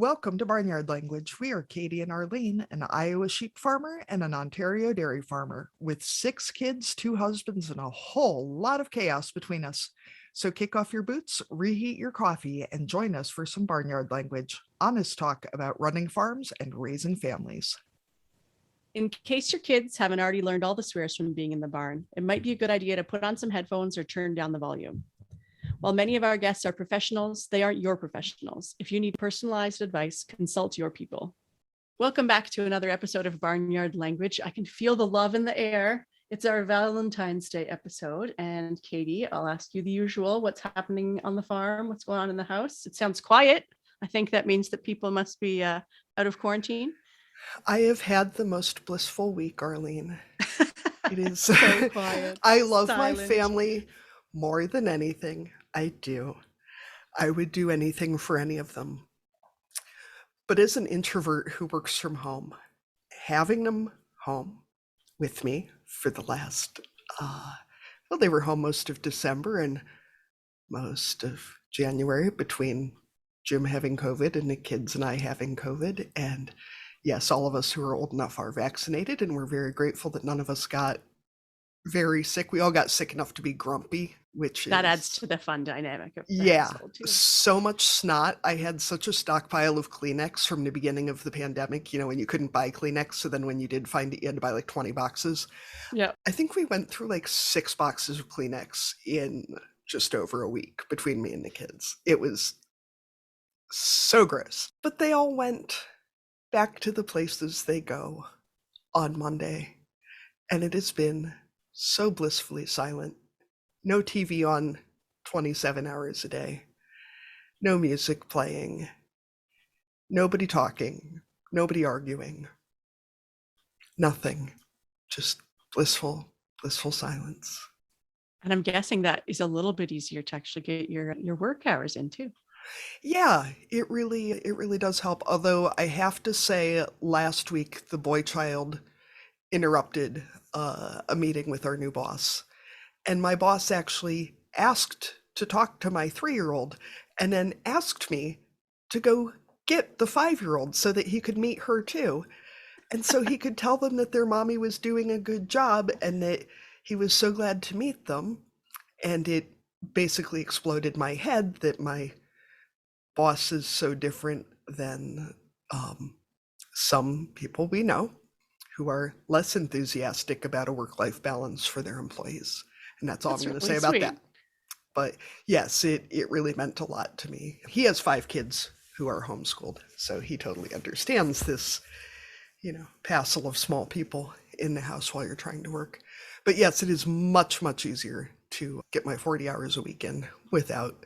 Welcome to Barnyard Language. We are Katie and Arlene, an Iowa sheep farmer and an Ontario dairy farmer, with 6 kids, 2 husbands, and a whole lot of chaos between us. So kick off your boots, reheat your coffee, and join us for some Barnyard Language, honest talk about running farms and raising families. In case your kids haven't already learned all the swears from being in the barn, it might be a good idea to put on some headphones or turn down the volume. While many of our guests are professionals, they aren't your professionals. If you need personalized advice, consult your people. Welcome back to another episode of Barnyard Language. I can feel the love in the air. It's our Valentine's Day episode. And Katie, I'll ask you the usual. What's happening on the farm? What's going on in the house? It sounds quiet. I think that means that people must be out of quarantine. I have had the most blissful week, Arlene. It is so quiet. I love silent. my family more than anything. I do. I would do anything for any of them. But as an introvert who works from home, having them home with me for the last, they were home most of December and most of January between Jim having COVID and the kids and I having COVID. And yes, all of us who are old enough are vaccinated, and we're very grateful that none of us got very sick. We all got sick enough to be grumpy, which adds to the fun dynamic of the household too. So much snot. I had such a stockpile of Kleenex from the beginning of the pandemic, when you couldn't buy Kleenex. So then when you did find it, you had to buy like 20 boxes. Yeah. I think we went through like 6 boxes of Kleenex in just over a week between me and the kids. It was so gross. But they all went back to the places they go on Monday. And it has been so blissfully silent. No TV on 27 hours a day. No music playing. Nobody talking. Nobody arguing. Nothing. Just blissful silence. And I'm guessing that is a little bit easier to actually get your work hours in too. Yeah, it really does help. Although I have to say, last week the boy child interrupted a meeting with our new boss. And my boss actually asked to talk to my 3-year-old and then asked me to go get the 5-year-old so that he could meet her too. And so he could tell them that their mommy was doing a good job and that he was so glad to meet them. And it basically exploded my head that my boss is so different than some people we know who are less enthusiastic about a work-life balance for their employees. And that's all I'm going to say about that. But yes, it really meant a lot to me. He has 5 kids who are homeschooled, so he totally understands this, passel of small people in the house while you're trying to work. But yes, it is much, much easier to get my 40 hours a week in without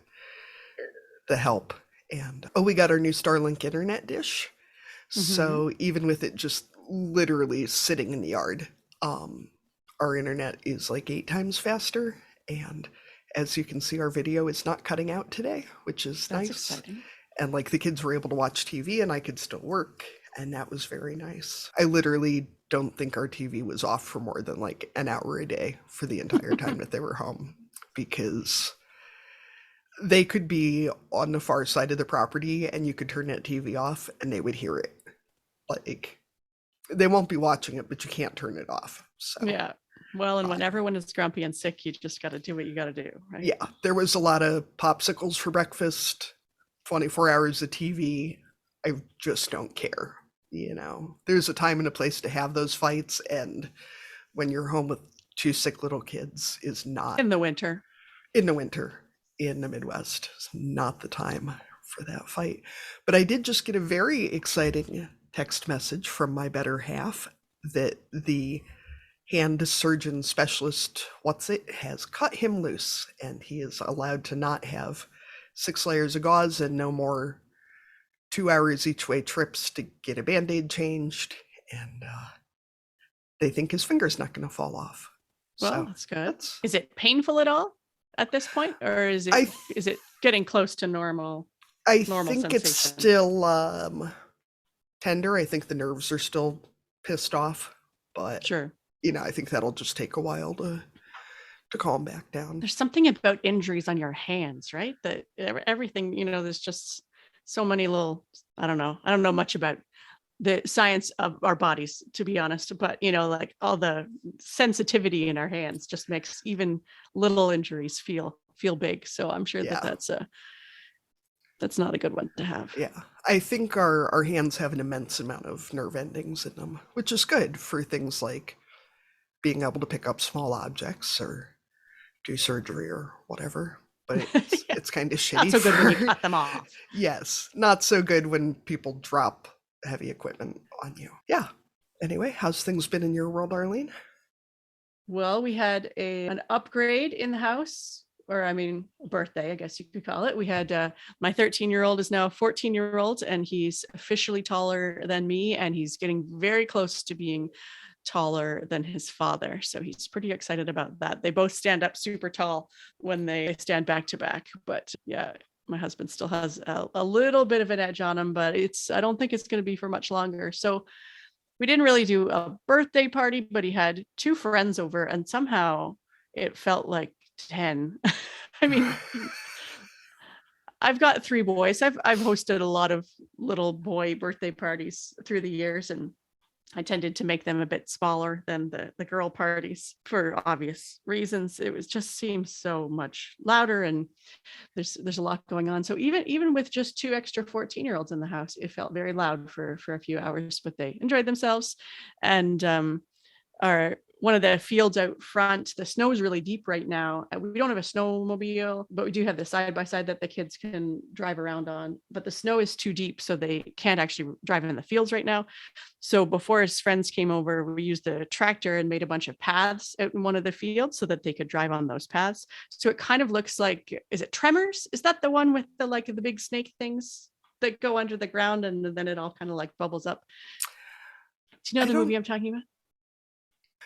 the help. And we got our new Starlink internet dish. Mm-hmm. So even with it just literally sitting in the yard, our internet is like 8 times faster. And as you can see, our video is not cutting out today, which is nice. Exciting. And like the kids were able to watch TV and I could still work. And that was very nice. I literally don't think our TV was off for more than like an hour a day for the entire time that they were home, because they could be on the far side of the property and you could turn that TV off and they would hear it. Like, they won't be watching it, but you can't turn it off. So yeah. Well, and when everyone is grumpy and sick, you just got to do what you got to do, right? Yeah. There was a lot of popsicles for breakfast, 24 hours of TV. I just don't care. There's a time and a place to have those fights. And when you're home with 2 sick little kids is not. In the winter. In the Midwest, it's not the time for that fight. But I did just get a very exciting text message from my better half that the hand surgeon specialist, has cut him loose, and he is allowed to not have 6 layers of gauze and no more 2 hours each way trips to get a Band-Aid changed. And they think his finger's not going to fall off. Well, so that's good. Is it painful at all at this point, or is it getting close to normal? I think it's still tender. I think the nerves are still pissed off, but sure. I think that'll just take a while to calm back down. There's something about injuries on your hands, right? That everything, there's just so many little, I don't know much about the science of our bodies, to be honest, but like all the sensitivity in our hands just makes even little injuries feel big. So I'm sure that Yeah. that's not a good one to have. Yeah. I think our hands have an immense amount of nerve endings in them, which is good for things like being able to pick up small objects or do surgery or whatever. But Yeah. it's kind of Not shitty so good when you for cut them off. yes, not so good when people drop heavy equipment on you. Yeah. Anyway, how's things been in your world, Arlene? Well, we had an upgrade in the house, or I mean, a birthday, I guess you could call it. We had my 13-year-old is now a 14-year-old, and he's officially taller than me, and he's getting very close to being taller than his father. So he's pretty excited about that. They both stand up super tall when they stand back to back. But yeah, my husband still has a little bit of an edge on him, but I don't think it's going to be for much longer. So we didn't really do a birthday party, but he had two friends over, and somehow it felt like 10. I mean, I've got three boys. I've hosted a lot of little boy birthday parties through the years, and I tended to make them a bit smaller than the girl parties for obvious reasons. It was just seems so much louder, and there's a lot going on. So even with just two extra 14-year-olds in the house, it felt very loud for a few hours, but they enjoyed themselves. And our one of the fields out front, the snow is really deep right now. We don't have a snowmobile, but we do have the side by side that the kids can drive around on. But the snow is too deep, so they can't actually drive in the fields right now. So before his friends came over, we used the tractor and made a bunch of paths out in one of the fields so that they could drive on those paths. So it kind of looks like, is it Tremors? Is that the one with the big snake things that go under the ground and then it all kind of like bubbles up? Do you know I the don't movie I'm talking about?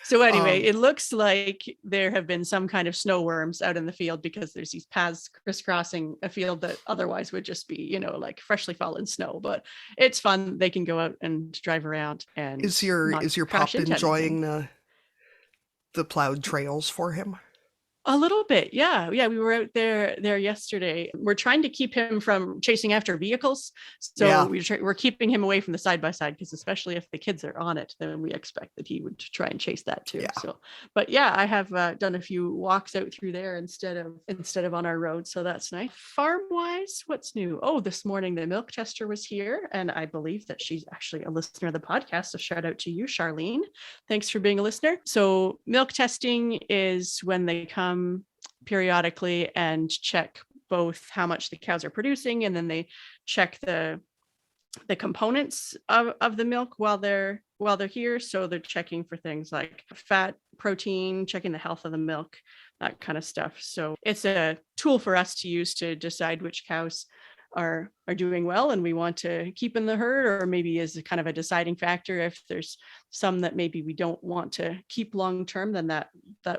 So anyway, it looks like there have been some kind of snow worms out in the field because there's these paths crisscrossing a field that otherwise would just be, like freshly fallen snow. But it's fun. They can go out and drive around and not is your crash pup into anything. enjoying the plowed trails for him? A little bit, yeah. We were out there yesterday. We're trying to keep him from chasing after vehicles, so Yeah. we're keeping him away from the side by side because especially if the kids are on it, then we expect that he would try and chase that too. Yeah. So, but yeah, I have done a few walks out through there instead of on our road, so that's nice. Farm wise, what's new? Oh, this morning the milk tester was here, and I believe that she's actually a listener of the podcast. So shout out to you, Charlene. Thanks for being a listener. So milk testing is when they come periodically and check both how much the cows are producing, and then they check the components of the milk while they're here. So they're checking for things like fat, protein, checking the health of the milk, that kind of stuff. So it's a tool for us to use to decide which cows are doing well and we want to keep in the herd, or maybe as a kind of a deciding factor if there's some that maybe we don't want to keep long term, then that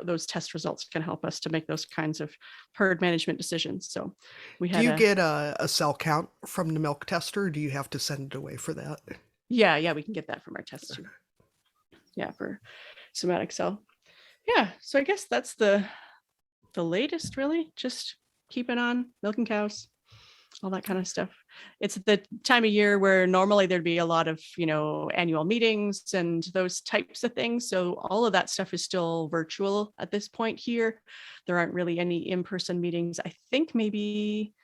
those test results can help us to make those kinds of herd management decisions. So we Do had you get a cell count from the milk tester, or do you have to send it away for that? yeah, we can get that from our test too. Yeah, for somatic cell. Yeah, so I guess that's the latest, really. Just keeping on milking cows, all that kind of stuff. It's the time of year where normally there'd be a lot of, annual meetings and those types of things. So all of that stuff is still virtual at this point here. There aren't really any in-person meetings. I think maybe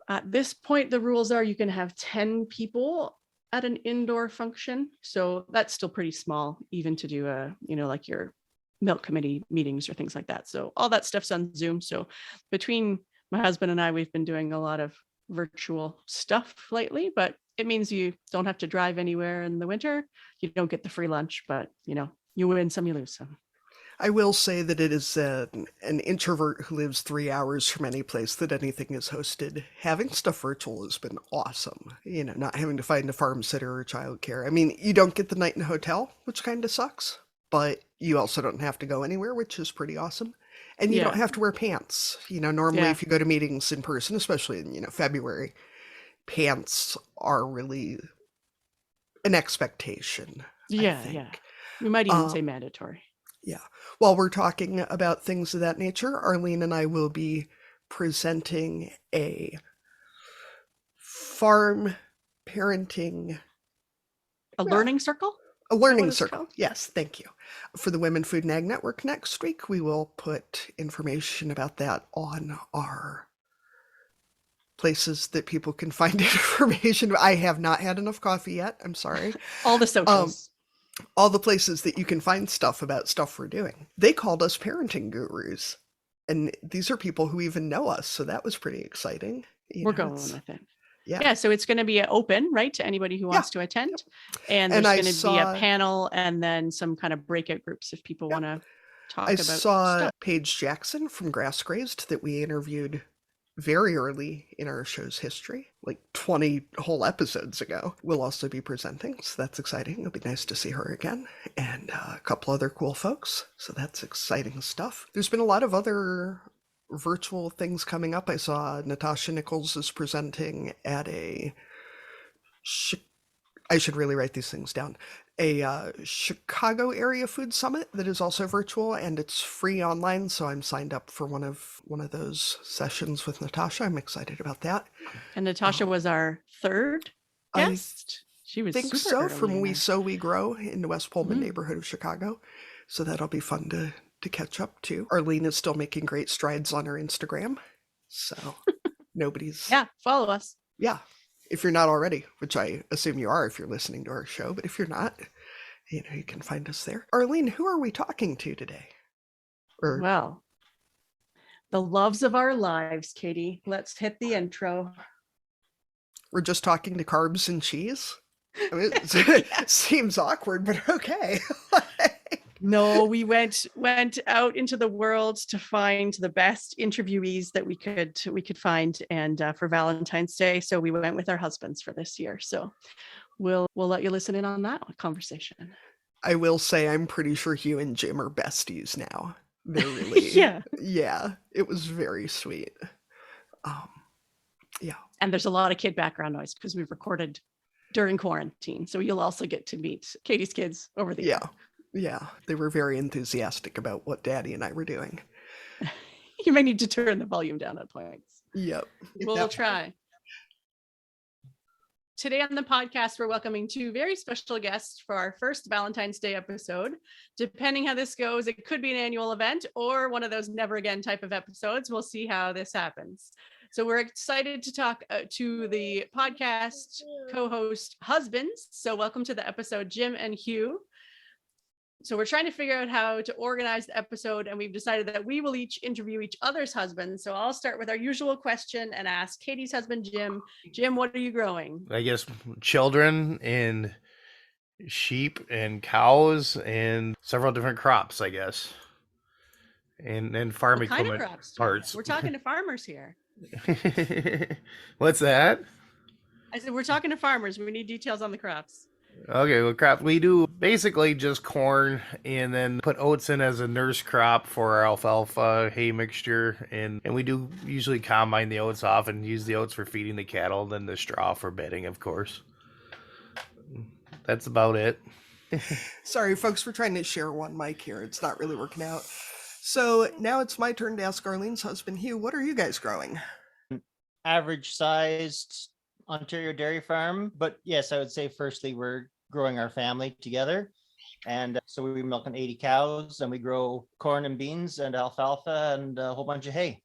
at this point, the rules are you can have 10 people at an indoor function. So that's still pretty small, even to do like your milk committee meetings or things like that. So all that stuff's on Zoom. So between my husband and I, we've been doing a lot of virtual stuff lately, but it means you don't have to drive anywhere in the winter. You don't get the free lunch, but you win some, you lose some. I will say that it is an introvert who lives 3 hours from any place that anything is hosted. Having stuff virtual has been awesome. Not having to find a farm sitter or childcare. I mean, you don't get the night in a hotel, which kind of sucks, but you also don't have to go anywhere, which is pretty awesome. And you don't Yeah. have to wear pants. Normally Yeah. if you go to meetings in person, especially in, February, pants are really an expectation, I Yeah. think. Yeah. We might even say Um, mandatory. yeah. While we're talking about things of that nature, Arlene and I will be presenting a farm parenting. A learning circle? A Is that what learning it's circle. called? Yes, thank you. For the Women Food and Ag Network next week, we will put information about that on our places that people can find information. I have not had enough coffee yet. I'm sorry. All the socials. All the places that you can find stuff about stuff we're doing. They called us parenting gurus. And these are people who even know us. So that was pretty exciting. We're going with it. Yeah. Yeah. So it's going to be open, right, to anybody who wants to attend. And there's going to be a panel and then some kind of breakout groups if people want to talk about stuff. I saw Paige Jackson from Grass Grazed that we interviewed very early in our show's history, like 20 whole episodes ago, will also be presenting. So that's exciting. It'll be nice to see her again, and a couple other cool folks. So that's exciting stuff. There's been a lot of other virtual things coming up. I saw Natasha Nichols is presenting at I should really write these things down. A Chicago area food summit that is also virtual, and it's free online. So I'm signed up for one of those sessions with Natasha. I'm excited about that. And Natasha was our third guest. She was think super so early from in We there. Sow We Grow in the West Pullman neighborhood of Chicago. So that'll be fun to catch up to. Arlene is still making great strides on her Instagram. So nobody's follow us. Yeah. If you're not already, which I assume you are if you're listening to our show, but if you're not, you can find us there. Arlene, who are we talking to today? Well, the loves of our lives, Katie. Let's hit the intro. We're just talking to carbs and cheese? I mean, it seems awkward, but okay. No, we went out into the world to find the best interviewees that we could find, and for Valentine's Day, so we went with our husbands for this year. So we'll let you listen in on that conversation. I will say I'm pretty sure Hugh and Jim are besties now. They're really yeah. It was very sweet. Yeah. And there's a lot of kid background noise because we've recorded during quarantine, so you'll also get to meet Katie's kids over the year. Yeah, they were very enthusiastic about what Daddy and I were doing. You may need to turn the volume down at points. Yep. We'll try. Today on the podcast, we're welcoming two very special guests for our first Valentine's Day episode. Depending how this goes, it could be an annual event or one of those never again type of episodes. We'll see how this happens. So we're excited to talk to the podcast co-host husbands. So welcome to the episode, Jim and Hugh. So we're trying to figure out how to organize the episode, and we've decided that we will each interview each other's husbands. So I'll start with our usual question and ask Katie's husband, Jim. Jim, what are you growing? I guess children and sheep and cows and several different crops, I guess. And farm what kind equipment of crops parts. We're talking to farmers here. What's that? I said, we're talking to farmers. We need details on the crops. Okay, well, crop, we do basically just corn and then put oats in as a nurse crop for our alfalfa hay mixture. And we do usually combine the oats off and use the oats for feeding the cattle, then the straw for bedding, of course. That's about it. Sorry, folks, we're trying to share one mic here. It's not really working out. So now it's my turn to ask Arlene's husband, Hugh, what are you guys growing? Average sized Ontario dairy farm, but yes, I would say firstly we're growing our family together, and so we milk 80 cows, and we grow corn and beans and alfalfa and a whole bunch of hay.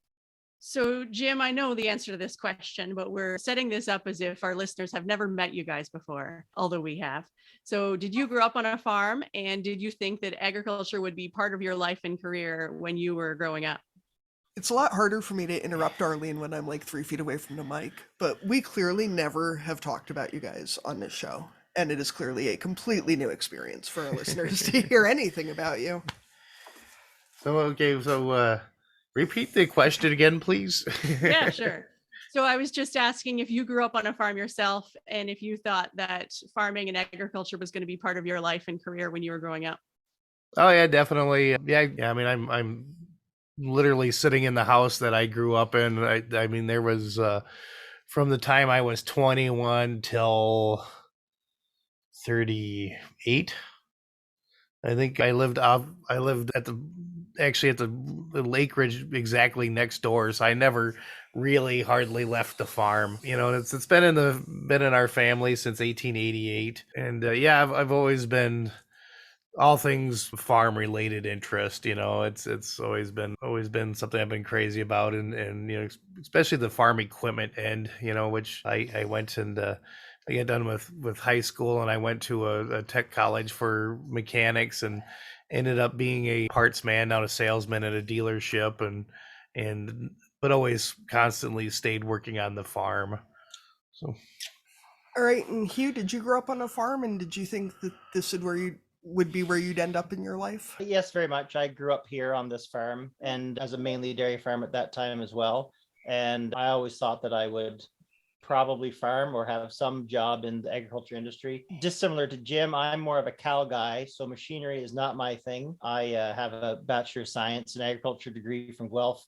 So Jim, I know the answer to this question, but we're setting this up as if our listeners have never met you guys before, although we have. So did you grow up on a farm, and did you think that agriculture would be part of your life and career when you were growing up? It's a lot harder for me to interrupt Arlene when I'm like 3 feet away from the mic, but we clearly never have talked about you guys on this show. And it is clearly a completely new experience for our listeners to hear anything about you. So, repeat the question again, please. Yeah, sure. So I was just asking if you grew up on a farm yourself and if you thought that farming and agriculture was going to be part of your life and career when you were growing up. Oh yeah, definitely. Yeah. I mean, I'm literally sitting in the house that I grew up in. I mean, there was from the time I was 21 till 38. I think I lived at the actually at the lake ridge exactly next door, so I never really hardly left the farm. You know, it's been in our family since 1888, and yeah, I've always been all things farm related interest. You know, it's always been something I've been crazy about, and you know, especially the farm equipment end. You know, which I went and I got done with high school, and I went to a tech college for mechanics, and ended up being a parts man, not a salesman at a dealership, and but always constantly stayed working on the farm. So All right, and Hugh, did you grow up on a farm, and did you think that this would be where you'd end up in your life? Yes, very much. I grew up here on this farm and as a mainly dairy farm at that time as well. And I always thought that I would probably farm or have some job in the agriculture industry. Dissimilar to Jim, I'm more of a cow guy, so machinery is not my thing. I have a Bachelor of Science in Agriculture degree from Guelph,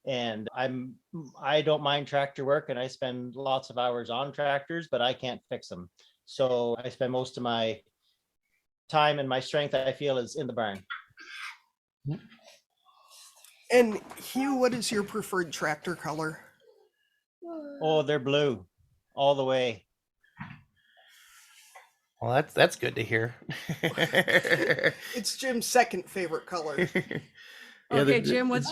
and I don't mind tractor work, and I spend lots of hours on tractors, but I can't fix them. So I spend most of my time and my strength, I feel, is in the barn. And Hugh, what is your preferred tractor color? Oh, they're blue all the way. well, that's good to hear. It's Jim's second favorite color. Yeah, Okay, Jim, what's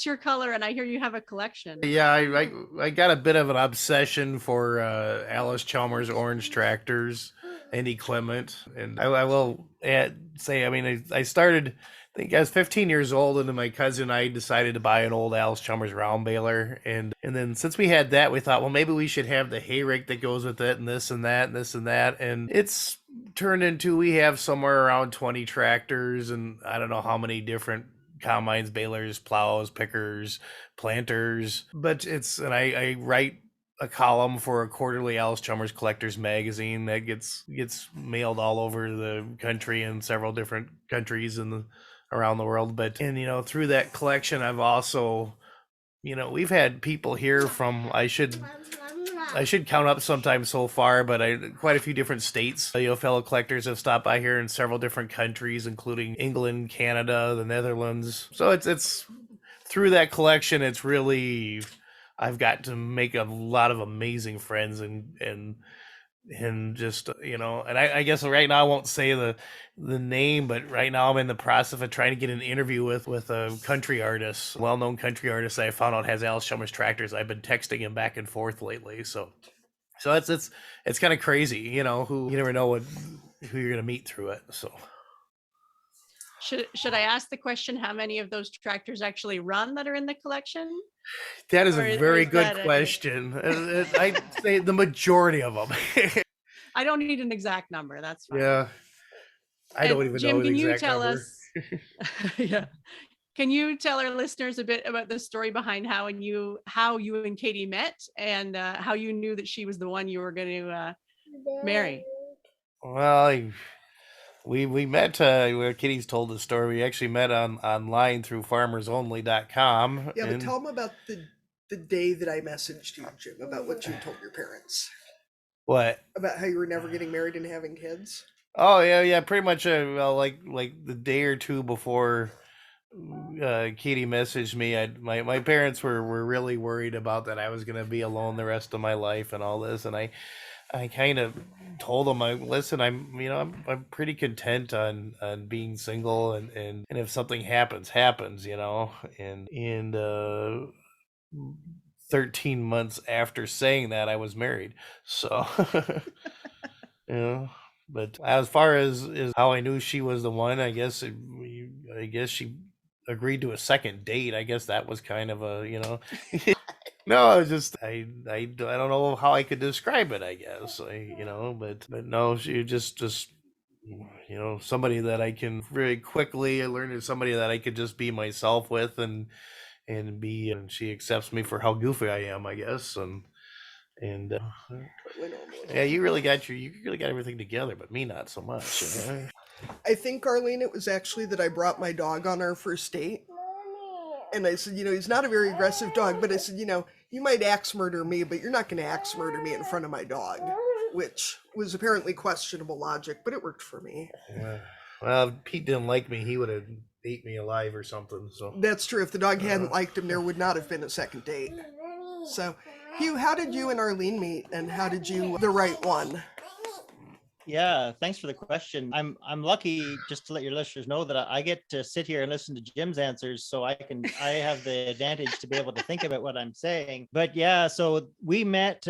your color? And I hear you have a collection. Yeah, I got a bit of an obsession for Alice Chalmers orange tractors and equipment, and I will say, I mean, I started, I think I was 15 years old, and then my cousin and I decided to buy an old Alice Chalmers round baler, and then since we had that, we thought, well, maybe we should have the hay rake that goes with it, and this and that, and this and that, and it's turned into, we have somewhere around 20 tractors, and I don't know how many different combines, balers, plows, pickers, planters. But and I write a column for a quarterly Alice Chalmers Collectors magazine that gets mailed all over the country in several different countries around the world. But and you know, through that collection, I've also, you know, we've had people here from, I should count up sometimes so far, but quite a few different states. You know, fellow collectors have stopped by here in several different countries, including England, Canada, the Netherlands. So it's through that collection, it's really, I've got to make a lot of amazing friends and just, you know, and I guess right now I won't say the name, but right now I'm in the process of trying to get an interview with a country artist, well-known country artist that I found out has Alice Chalmers tractors. I've been texting him back and forth lately, so it's kind of crazy, you know, who you never know who you're gonna meet through it. So Should I ask the question, how many of those tractors actually run that are in the collection? that is Or a is very that good a- question. I'd say the majority of them. I don't need an exact number. That's fine. Yeah, I don't And even Jim, know the can you exact tell number. us? Yeah. Can you tell our listeners a bit about the story behind how you and Katie met, and how you knew that she was the one you were going to marry? Well, we met, where Kitty's told the story. We actually met online through farmersonly.com. Yeah, but tell them about the day that I messaged you, Jim, about what you told your parents. What? About how you were never getting married and having kids. Oh yeah, pretty much. Well, like the day or two before Katie messaged me, my parents were really worried about that I was gonna be alone the rest of my life and all this, and I kind of told them, listen, I'm pretty content on being single, and if something happens, you know, and 13 months after saying that, I was married. So, you know, but as far as how I knew she was the one, I guess she agreed to a second date. I guess that was kind of a, you know. No, I was just I don't know how I could describe it. I guess you know, but no, she just you know, somebody that I can very quickly, I learned is somebody that I could just be myself with, and she accepts me for how goofy I am, I guess, and yeah, you really got everything together, but me not so much. You know? I think, Arlene, it was actually that I brought my dog on our first date. And I said, you know, he's not a very aggressive dog, but I said, you know, you might axe murder me, but you're not going to axe murder me in front of my dog, which was apparently questionable logic, but it worked for me. Yeah. Well, if Pete didn't like me, he would have ate me alive or something. So That's true. If the dog hadn't liked him, there would not have been a second date. So, Hugh, how did you and Arlene meet, and how did you the right one? Yeah, thanks for the question. I'm lucky, just to let your listeners know, that I get to sit here and listen to Jim's answers, so I have the advantage to be able to think about what I'm saying. But yeah, so we met.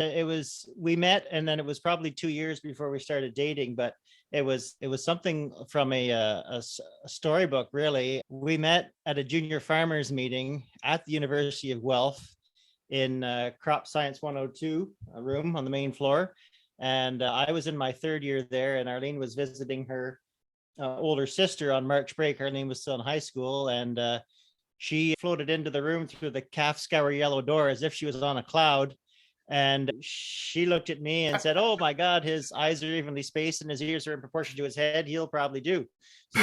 We met, and then it was probably 2 years before we started dating. But it was something from a storybook, really. We met at a junior farmers meeting at the University of Guelph in Crop Science 102, a room on the main floor. And I was in my third year there, and Arlene was visiting her older sister on March break. Arlene was still in high school, and she floated into the room through the calf scour yellow door as if she was on a cloud. And she looked at me and said, "Oh my God, his eyes are evenly spaced and his ears are in proportion to his head. He'll probably do." So,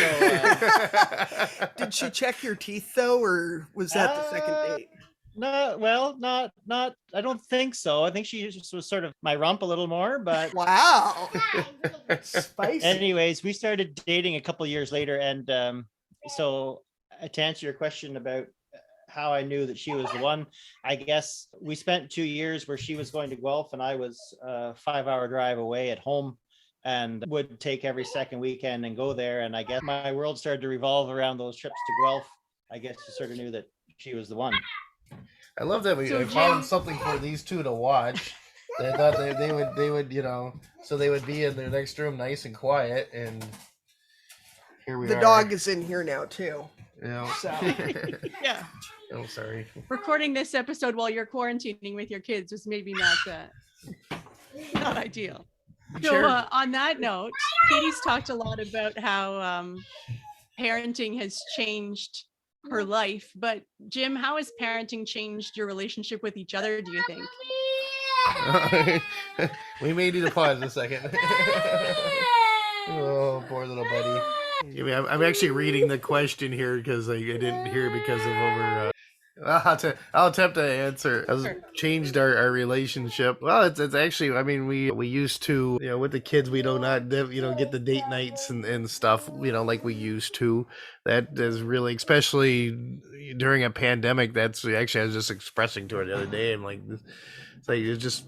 did she check your teeth though, or was that the second date? No, well, not. I don't think so. I think she just was sort of my rump a little more, but wow, spicy. Anyways, we started dating a couple years later, and so to answer your question about how I knew that she was the one, I guess we spent 2 years where she was going to Guelph and I was a 5-hour drive away at home, and would take every second weekend and go there. And I guess my world started to revolve around those trips to Guelph. I guess you sort of knew that she was the one. I love that I found something for these two to watch. They thought they would so they would be in their next room nice and quiet, and here we are. The dog is in here now too. Yeah. So. Yeah. Oh, sorry. Recording this episode while you're quarantining with your kids was maybe not ideal. So on that note, Katie's talked a lot about how parenting has changed her life, but Jim, how has parenting changed your relationship with each other, do you think? We may need to pause a second. Oh, poor little buddy. I'm actually reading the question here because I didn't hear because of over. I'll attempt to answer. Has changed our relationship. Well, it's actually. I mean, we used to, with the kids, we do not get the date nights and stuff, like we used to. That is really, especially during a pandemic. That's actually, I was just expressing to her the other day. I'm like, it's just,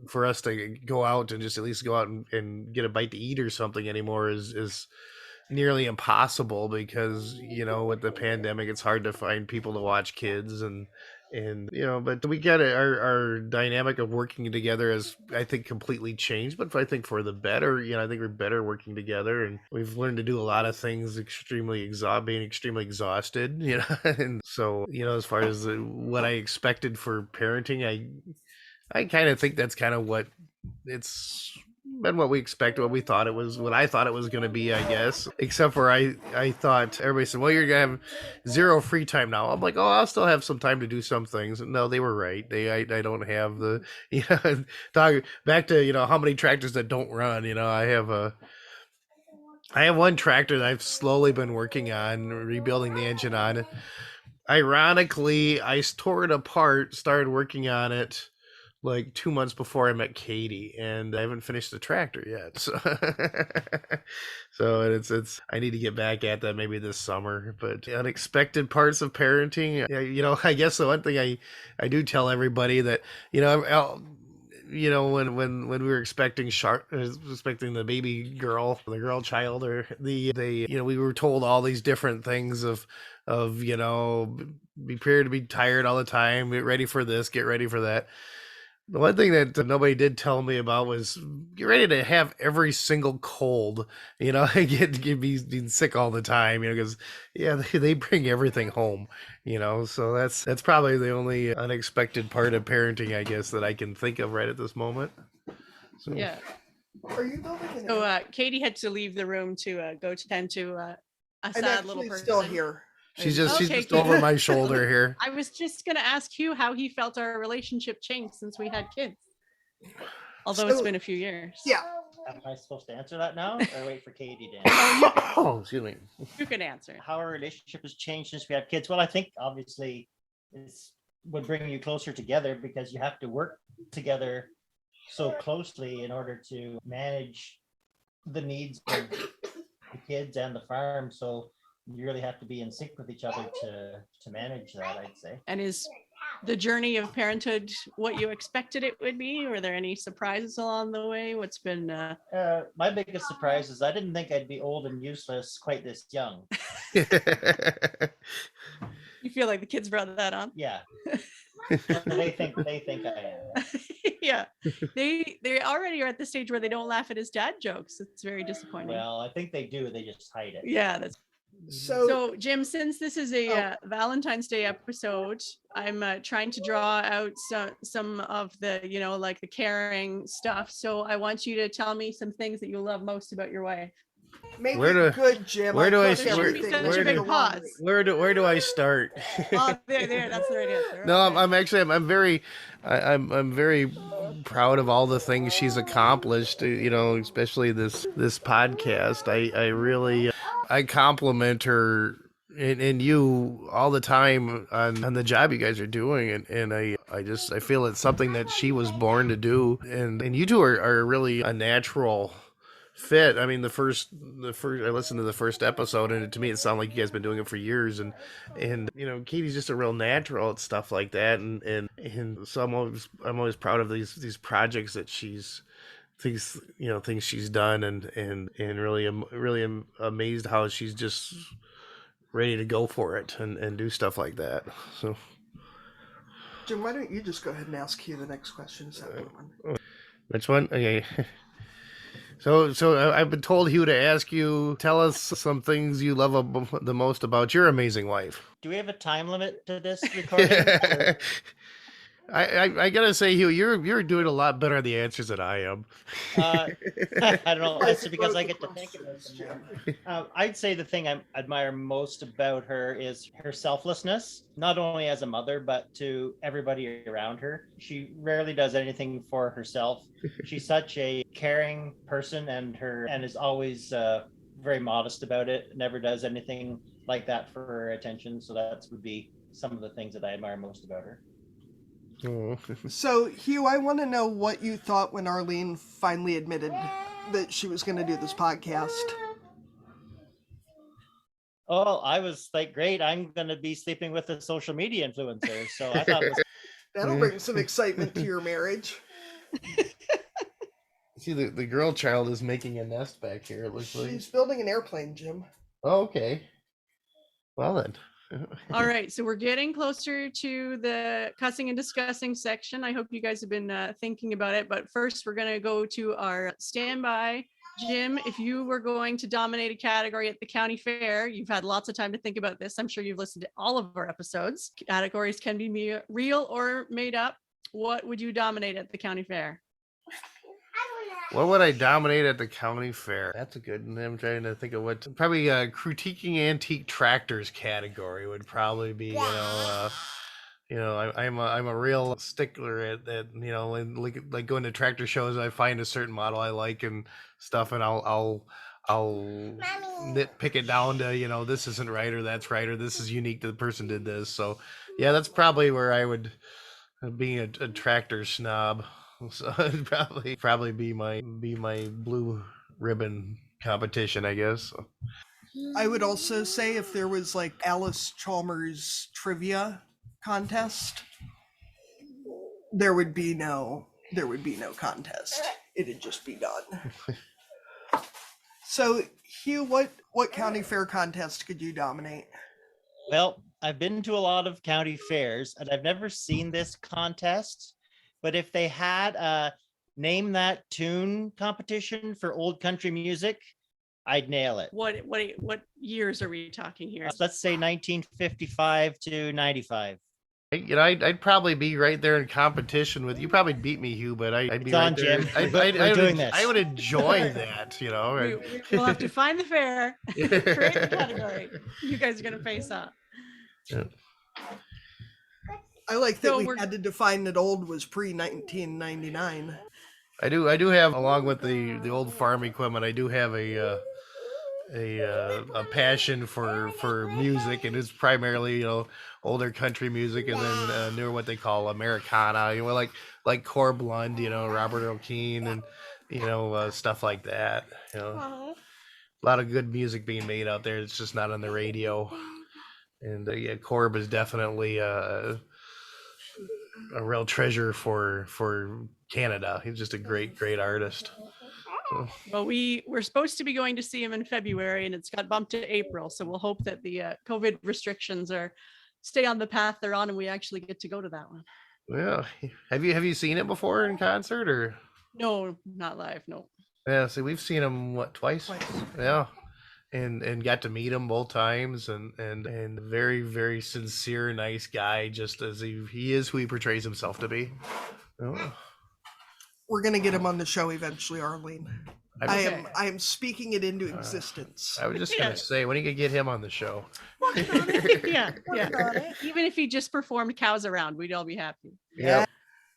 for us to go out and just at least go out and get a bite to eat or something anymore is nearly impossible because with the pandemic it's hard to find people to watch kids and but we got our dynamic of working together has, I think, completely changed, but I think for the better. I think we're better working together, and we've learned to do a lot of things being extremely exhausted, and so as far as what I expected for parenting, I kind of think that's kind of what it's been, what we expected, what I thought it was going to be, I guess. Except for I thought everybody said, "Well, you're going to have zero free time now." I'm like, "Oh, I'll still have some time to do some things." No, they were right. I don't have the talk back to how many tractors that don't run. I have one tractor that I've slowly been working on rebuilding the engine on. Ironically, I tore it apart, started working on it like 2 months before I met Katie, and I haven't finished the tractor yet. So, it's I need to get back at that maybe this summer. But unexpected parts of parenting, I guess the one thing I do tell everybody that when we were expecting the baby girl, the girl child, or we were told all these different things of be prepared to be tired all the time, get ready for this, get ready for that. The one thing that nobody did tell me about was get ready to have every single cold, get being sick all the time, because they bring everything home, so that's probably the only unexpected part of parenting, I guess, that I can think of right at this moment. So. Yeah. Are you building? So Katie had to leave the room to go tend to a sad little person. Still here. She's just over my shoulder here. I was just going to ask Hugh how he felt our relationship changed since we had kids. Although it's been a few years. Yeah. Am I supposed to answer that now or wait for Katie to answer? Oh, excuse me. You can answer. How our relationship has changed since we had kids? Well, I think obviously it's would bring you closer together because you have to work together so closely in order to manage the needs of the kids and the farm. So you really have to be in sync with each other to manage that, I'd say. And is the journey of parenthood what you expected it would be? Were there any surprises along the way? What's been My biggest surprise is I didn't think I'd be old and useless quite this young. you feel like the kids brought that on? Yeah. they think I am. Yeah. They already are at the stage where they don't laugh at his dad jokes. It's very disappointing. Well, I think they do. They just hide it. Yeah, that's so Jim, since this is a Valentine's Day episode, I'm trying to draw out some of the, like the caring stuff. So I want you to tell me some things that you love most about your wife. Make it good, Jim. Where do I trust where- everything. where do- pause? where do I start? Oh, there, that's the right answer. No, Okay. I'm very proud of all the things she's accomplished. Especially this podcast. I really I compliment her and you all the time on the job you guys are doing, and I feel it's something that she was born to do, and you two are really a natural fit. I mean, the first I listened to the first episode, and to me it sounded like you guys been doing it for years, and Katie's just a real natural at stuff like that, and so I'm always proud of these projects that she's things she's done, and really am amazed how she's just ready to go for it and do stuff like that. So Jim, why don't you just go ahead and ask Hugh the next question? Is that one? which one? Okay. So I've been told, Hugh, to ask you, tell us some things you love the most about your amazing wife. Do we have a time limit to this recording? I gotta say, Hugh, you're doing a lot better at the answers than I am. I don't know. That's because I get to think about them. I'd say the thing I admire most about her is her selflessness, not only as a mother, but to everybody around her. She rarely does anything for herself. She's such a caring person, and is always very modest about it. Never does anything like that for her attention. So that would be some of the things that I admire most about her. Oh. So, Hugh, I want to know what you thought when Arlene finally admitted that she was going to do this podcast. Oh, I was like, great, I'm going to be sleeping with a social media influencer. So I thought it was That'll bring some excitement to your marriage. See, the girl child is making a nest back here, it looks like. She's building an airplane, Jim. Oh, okay. Well then. All right, so we're getting closer to the cussing and discussing section. I hope you guys have been thinking about it, but first we're going to go to our standby. Jim, if you were going to dominate a category at the county fair, you've had lots of time to think about this. I'm sure you've listened to all of our episodes. Categories can be real or made up. What would you dominate at the county fair? What would I dominate at the county fair? That's a good one. I'm trying to think of what. Probably critiquing antique tractors category would probably be. I'm a real stickler at that. Like going to tractor shows, I find a certain model I like and stuff, and I'll nitpick it down to this isn't right or that's right or this is unique to the person did this. So yeah, that's probably where I would being a tractor snob. So it'd probably be my blue ribbon competition, I guess. I would also say if there was like Alice Chalmers trivia contest, there would be no contest. It'd just be done. So Hugh, what county fair contest could you dominate? Well, I've been to a lot of county fairs and I've never seen this contest. But if they had a name that tune competition for old country music, I'd nail it. What years are we talking here? Let's say 1955 to 95. I'd probably be right there in competition with you. Probably beat me, Hugh, but I'd be It's right on, there. Jim. We're doing this. I would enjoy that, We'll have to find the fair, create the category. You guys are going to face up. Yeah. I like that So we we're- had to define that old was pre-1999. I do have, along with the old farm equipment, I do have a passion for music, and it's primarily older country music, and then newer what they call Americana, like Core Blund, Robert Earl Keen, and stuff like that. a lot of good music being made out there. It's just not on the radio. And yeah, Corb is definitely a real treasure for Canada. He's just a great artist. So, Well, we're supposed to be going to see him in February, and it's got bumped to April. So we'll hope that the COVID restrictions stay on the path they're on, and we actually get to go to that one. yeah, have you seen it before in concert or? No, not live. No. Yeah, see, we've seen him twice? Twice. Yeah, and got to meet him both times, and very sincere, nice guy, just as he is who he portrays himself to be. Oh. We're gonna get him on the show eventually, Arlene. Okay. I am speaking it into existence. I was just gonna say, when are you gonna get him on the show? Yeah. Even if he just performed Cows Around, we'd all be happy. Yeah.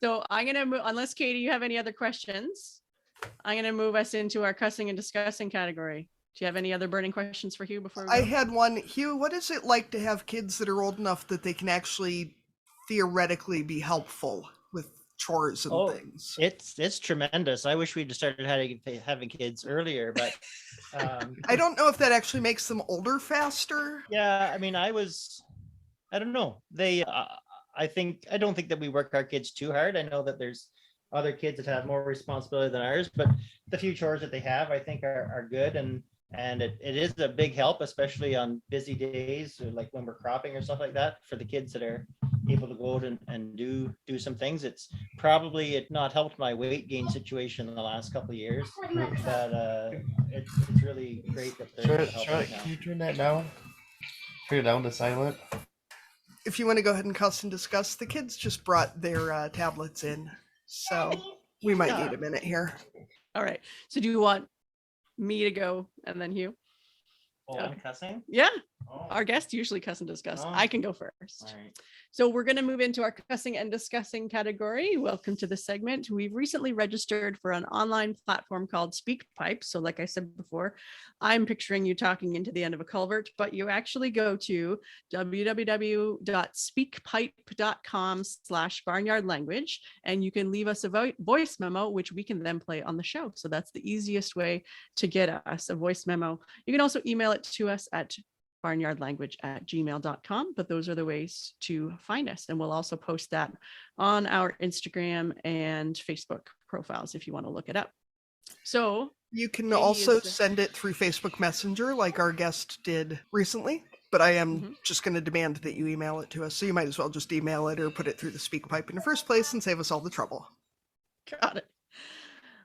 So I'm gonna move. Unless Katie, you have any other questions, I'm gonna move us into our cussing and discussing category. Do you have any other burning questions for Hugh before we I go? had one. Hugh, what is it like to have kids that are old enough that they can actually theoretically be helpful with chores and things? It's tremendous. I wish we'd started having kids earlier, but I don't know if that actually makes them older faster. yeah, I mean, I don't know. I don't think that we work our kids too hard. I know that there's other kids that have more responsibility than ours, but the few chores that they have, I think are good. And it is a big help, especially on busy days, or like when we're cropping or stuff like that, for the kids that are able to go out and do some things. It's not helped my weight gain situation in the last couple of years, but it's really great that they're helping now. Can you turn that down? Turn it down to silent. If you want to go ahead and cuss and discuss, the kids just brought their tablets in, so we might need a minute here. All right. So do you want me to go and then Hugh? Oh, I'm cussing? Yeah. Oh, Our guests usually cuss and discuss. Oh. I can go first. all right. So we're going to move into our cussing and discussing category. Welcome to the segment. We've recently registered for an online platform called SpeakPipe. So like I said before, I'm picturing you talking into the end of a culvert, but you actually go to www.speakpipe.com/barnyardlanguage, and you can leave us a voice memo, which we can then play on the show. So that's the easiest way to get us a voice memo. You can also email it to us at barnyardlanguage@gmail.com, but those are the ways to find us. And we'll also post that on our Instagram and Facebook profiles if you want to look it up. So You can Katie also is- send it through Facebook Messenger like our guest did recently, but I am just going to demand that you email it to us. So you might as well just email it or put it through the SpeakPipe in the first place and save us all the trouble. got it.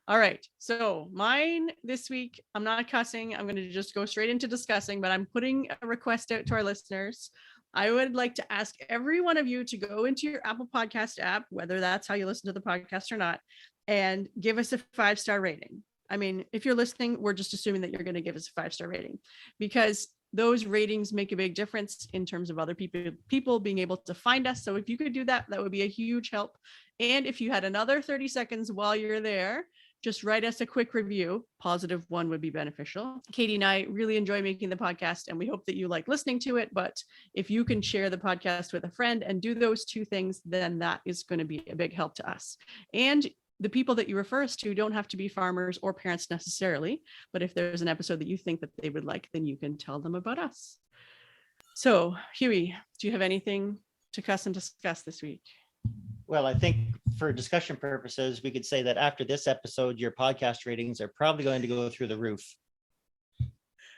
All right. So mine this week, I'm not cussing. I'm going to just go straight into discussing, but I'm putting a request out to our listeners. I would like to ask every one of you to go into your Apple Podcast app, whether that's how you listen to the podcast or not, and give us a 5-star rating. I mean, if you're listening, we're just assuming that you're going to give us a 5-star rating, because those ratings make a big difference in terms of other people being able to find us. So if you could do that, that would be a huge help. And if you had another 30 seconds while you're there, just write us a quick review. Positive one would be beneficial. Katie and I really enjoy making the podcast, and we hope that you like listening to it. But if you can share the podcast with a friend and do those two things, then that is going to be a big help to us. And the people that you refer us to don't have to be farmers or parents necessarily, but if there's an episode that you think that they would like, then you can tell them about us. So, Huey, do you have anything to cuss and discuss this week? Well, I think for discussion purposes, we could say that after this episode, your podcast ratings are probably going to go through the roof.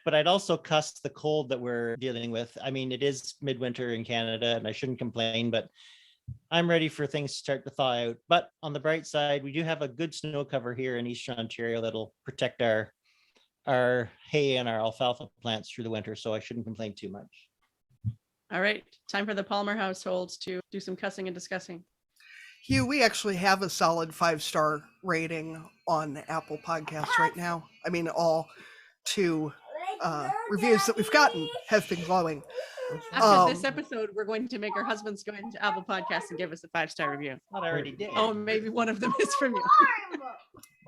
But I'd also cuss the cold that we're dealing with. I mean, it is midwinter in Canada, and I shouldn't complain, but I'm ready for things to start to thaw out. But on the bright side, we do have a good snow cover here in Eastern Ontario that'll protect our hay and our alfalfa plants through the winter, so I shouldn't complain too much. All right, time for the Palmer household to do some cussing and discussing. Hugh, we actually have a solid 5-star rating on Apple Podcasts right now. I mean, all 2 reviews that we've gotten have been glowing. After this episode, we're going to make our husbands go into Apple Podcasts and give us a 5-star review. What I already did. Oh, maybe one of them is from you.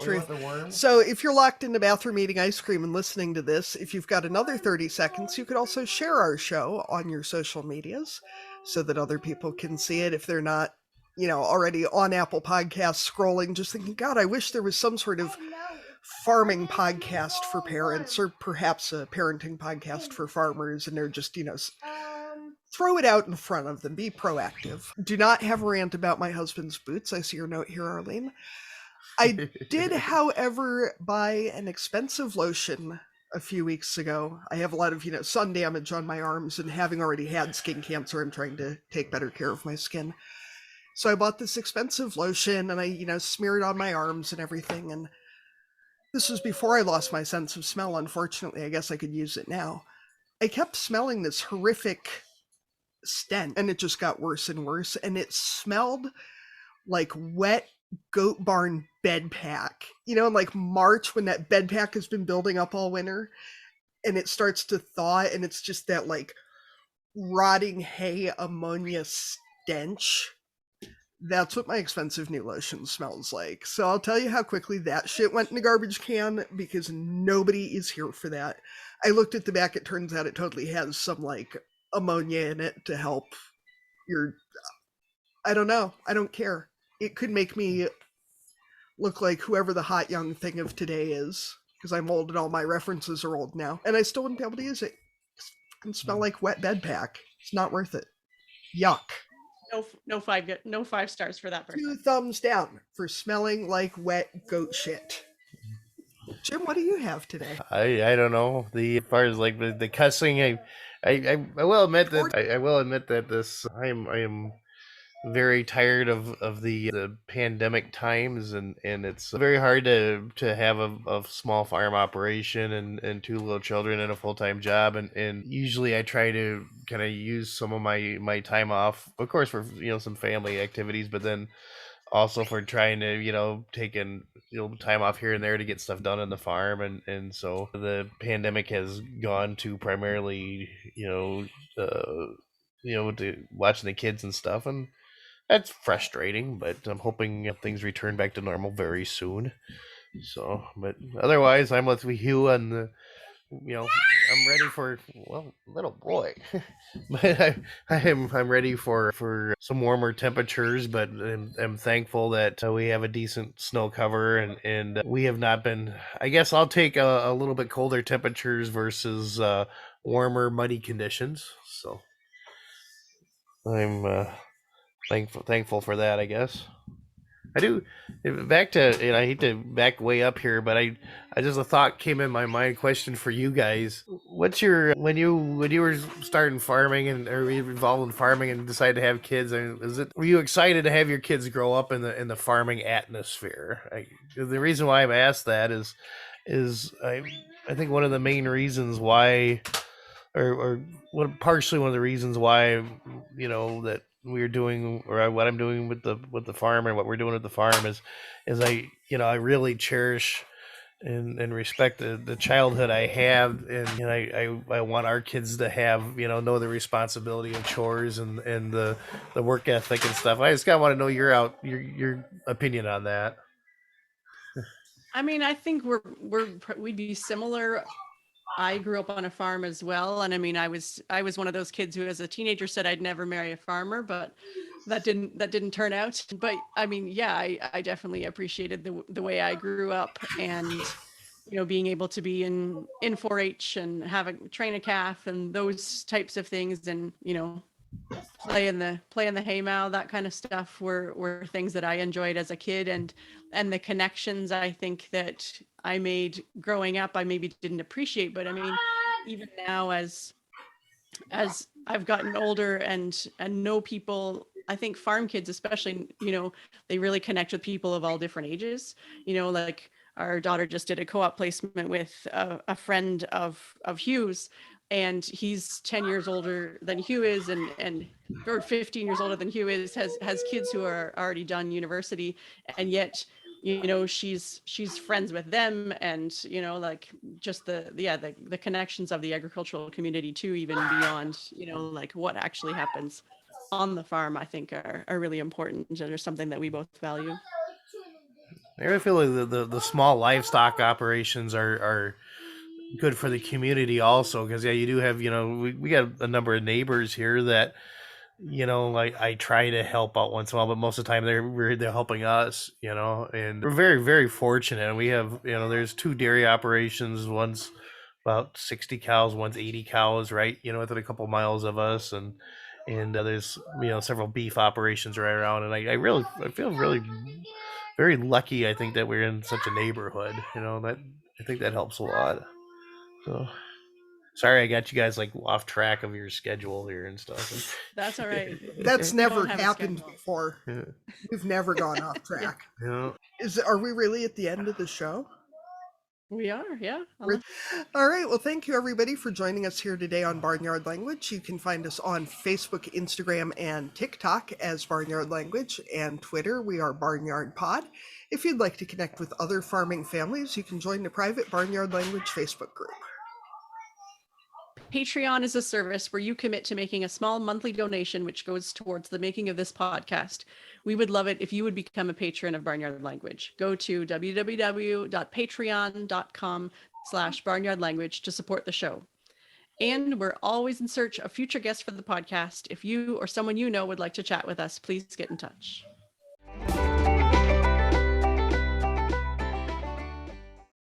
Truth. So if you're locked in the bathroom eating ice cream and listening to this, if you've got another 30 seconds, you could also share our show on your social medias so that other people can see it if they're not, already on Apple Podcasts scrolling, just thinking, God, I wish there was some sort of farming podcast for parents, or perhaps a parenting podcast for farmers, and they're just, throw it out in front of them, be proactive. Do not have a rant about my husband's boots. I see your note here, Arlene. I did, however, buy an expensive lotion a few weeks ago. I have a lot of, sun damage on my arms, and having already had skin cancer, I'm trying to take better care of my skin. So I bought this expensive lotion, and I, smear it on my arms and everything, and this was before I lost my sense of smell. Unfortunately, I guess I could use it now. I kept smelling this horrific stench, and it just got worse and worse, and it smelled like wet goat barn bed pack. In like March, when that bed pack has been building up all winter and it starts to thaw, and it's just that like rotting hay ammonia stench. That's what my expensive new lotion smells like. So I'll tell you how quickly that shit went in the garbage can, because nobody is here for that. I looked at the back. It turns out it totally has some like ammonia in it to help your, I don't know. I don't care. It could make me look like whoever the hot young thing of today is, because I'm old and all my references are old now, and I still wouldn't be able to use it. It can smell like wet bed pack. It's not worth it. Yuck. No 5 stars for that person. 2 thumbs down for smelling like wet goat shit. Jim, what do you have today? I don't know. As far as like the cussing, I will admit that I am very tired of the pandemic times, and it's very hard to have a small farm operation and 2 little children and a full-time job, and usually I try to kind of use some of my time off, of course, for some family activities, but then also for trying to take time off here and there to get stuff done on the farm, and so the pandemic has gone to primarily to watching the kids and stuff, and that's frustrating, but I'm hoping things return back to normal very soon. So, but otherwise, I'm with Hugh on the, I'm ready for, little boy, but I'm ready for some warmer temperatures, but I'm thankful that we have a decent snow cover, and we have not been, I guess I'll take a little bit colder temperatures versus warmer, muddy conditions. So I'm thankful for that, I guess. I do. Back to, and I hate to back way up here, but I just, a thought came in my mind. Question for you guys: what's your, when you were starting farming and or involved in farming and decided to have kids? Were you excited to have your kids grow up in the farming atmosphere? The reason why I've asked that is I think one of the main reasons why, or partially one of the reasons why, that we're doing, or what I'm doing with the farm, and what we're doing with the farm is I really cherish and respect the childhood I have, and I want our kids to have know the responsibility of chores and the work ethic and stuff. I just kind of want to know your opinion on that. I mean, I think we'd be similar. I grew up on a farm as well, and I mean, I was one of those kids who, as a teenager, said I'd never marry a farmer, but that didn't turn out. But I mean, yeah, I definitely appreciated the way I grew up, and being able to be in 4-H and train a calf and those types of things, and play in the haymow, that kind of stuff were things that I enjoyed as a kid, and the connections I think that I made growing up I maybe didn't appreciate. But I mean, even now as I've gotten older and know people, I think farm kids especially, they really connect with people of all different ages. Like our daughter just did a co-op placement with a friend of Hugh's, and he's 10 years older than Hugh is, and or 15 years older than Hugh is, has kids who are already done university, and yet she's friends with them, and like just the connections of the agricultural community too, even beyond like what actually happens on the farm, I think are really important, and are something that we both value. I really feel like the small livestock operations are good for the community also, because you do have we got a number of neighbors here that like I try to help out once in a while, but most of the time they're helping us, and we're very, very fortunate. We have, there's 2 dairy operations. One's about 60 cows, one's 80 cows, right? Within a couple miles of us, and there's several beef operations right around, and I feel really very lucky. I think that we're in such a neighborhood, that I think that helps a lot. So. Sorry, I got you guys like off track of your schedule here and stuff. That's all right. That's We don't never have a happened schedule. before. Yeah. We've never gone off track. Yeah. Are we really at the end of the show? We are, yeah. All right. Well, thank you everybody for joining us here today on Barnyard Language. You can find us on Facebook, Instagram, and TikTok as Barnyard Language, and Twitter, we are Barnyard Pod. If you'd like to connect with other farming families, you can join the private Barnyard Language Facebook group. Patreon is a service where you commit to making a small monthly donation, which goes towards the making of this podcast. We would love it if you would become a patron of Barnyard Language. Go to www.patreon.com/Barnyard Language to support the show. And we're always in search of future guests for the podcast. If you or someone you know would like to chat with us, please get in touch.